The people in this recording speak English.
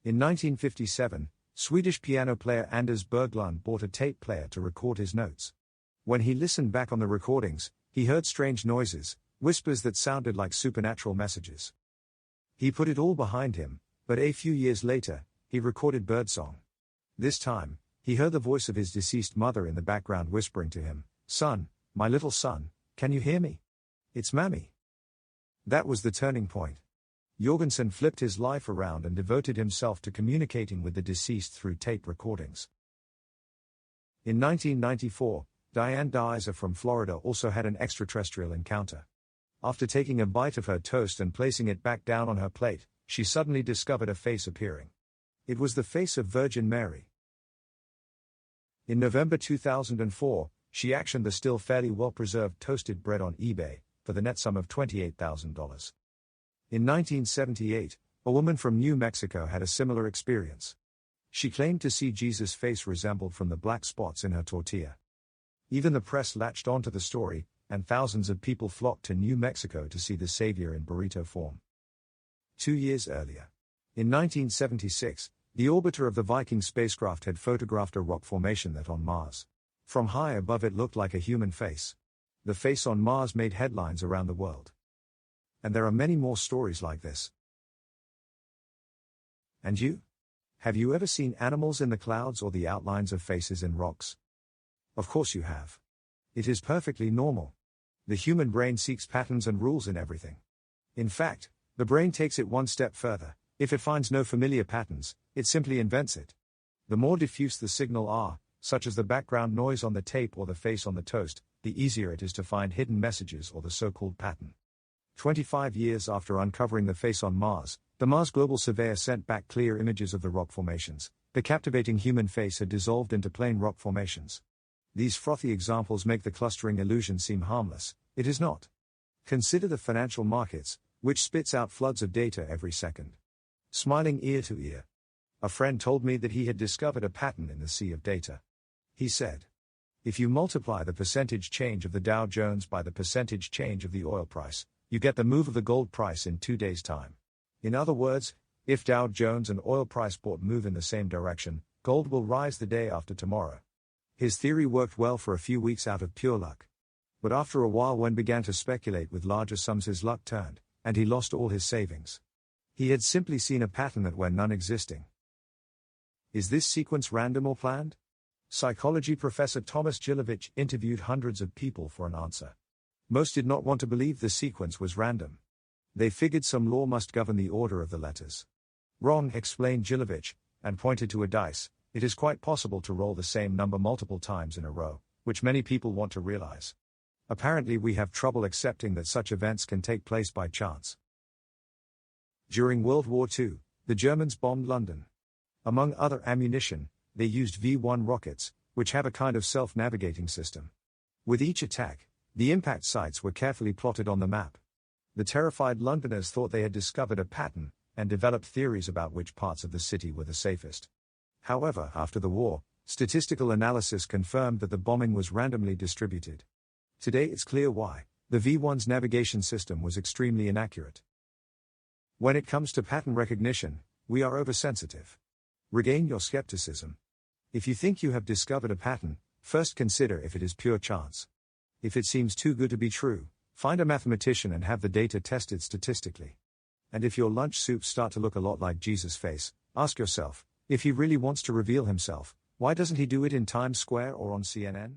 In 1957, Swedish piano player Anders Berglund bought a tape player to record his notes. When he listened back on the recordings, he heard strange noises, whispers that sounded like supernatural messages. He put it all behind him, but a few years later, he recorded birdsong. This time, he heard the voice of his deceased mother in the background whispering to him, "Son, my little son, can you hear me? It's Mammy." That was the turning point. Jorgensen flipped his life around and devoted himself to communicating with the deceased through tape recordings. In 1994, Diane Deiser from Florida also had an extraterrestrial encounter. After taking a bite of her toast and placing it back down on her plate, she suddenly discovered a face appearing. It was the face of Virgin Mary. In November 2004, she actioned the still fairly well-preserved toasted bread on eBay for the net sum of $28,000. In 1978, a woman from New Mexico had a similar experience. She claimed to see Jesus' face resembled from the black spots in her tortilla. Even the press latched onto the story, and thousands of people flocked to New Mexico to see the Savior in burrito form. 2 years earlier, in 1976, the orbiter of the Viking spacecraft had photographed a rock formation that on Mars. From high above it looked like a human face. The face on Mars made headlines around the world. And there are many more stories like this. And you? Have you ever seen animals in the clouds or the outlines of faces in rocks? Of course you have. It is perfectly normal. The human brain seeks patterns and rules in everything. In fact, the brain takes it one step further. If it finds no familiar patterns, it simply invents it. The more diffuse the signal are, such as the background noise on the tape or the face on the toast, the easier it is to find hidden messages or the so-called pattern. 25 years after uncovering the face on Mars, the Mars Global Surveyor sent back clear images of the rock formations. The captivating human face had dissolved into plain rock formations. These frothy examples make the clustering illusion seem harmless. It is not. Consider the financial markets, which spits out floods of data every second. Smiling ear to ear. A friend told me that he had discovered a pattern in the sea of data. He said, if you multiply the percentage change of the Dow Jones by the percentage change of the oil price, you get the move of the gold price in 2 days' time. In other words, if Dow Jones and oil price both move in the same direction, gold will rise the day after tomorrow. His theory worked well for a few weeks out of pure luck. But after a while, when began to speculate with larger sums, his luck turned, and he lost all his savings. He had simply seen a pattern that were none existing. Is this sequence random or planned? Psychology professor Thomas Gilovich interviewed hundreds of people for an answer. Most did not want to believe the sequence was random. They figured some law must govern the order of the letters. Wrong, explained Gilovich, and pointed to a dice. It is quite possible to roll the same number multiple times in a row, which many people want to realize. Apparently we have trouble accepting that such events can take place by chance. During World War II, the Germans bombed London. Among other ammunition, they used V-1 rockets, which have a kind of self-navigating system. With each attack, the impact sites were carefully plotted on the map. The terrified Londoners thought they had discovered a pattern, and developed theories about which parts of the city were the safest. However, after the war, statistical analysis confirmed that the bombing was randomly distributed. Today it's clear why. The V-1's navigation system was extremely inaccurate. When it comes to pattern recognition, we are oversensitive. Regain your skepticism. If you think you have discovered a pattern, first consider if it is pure chance. If it seems too good to be true, find a mathematician and have the data tested statistically. And if your lunch soups start to look a lot like Jesus' face, ask yourself, if he really wants to reveal himself, why doesn't he do it in Times Square or on CNN?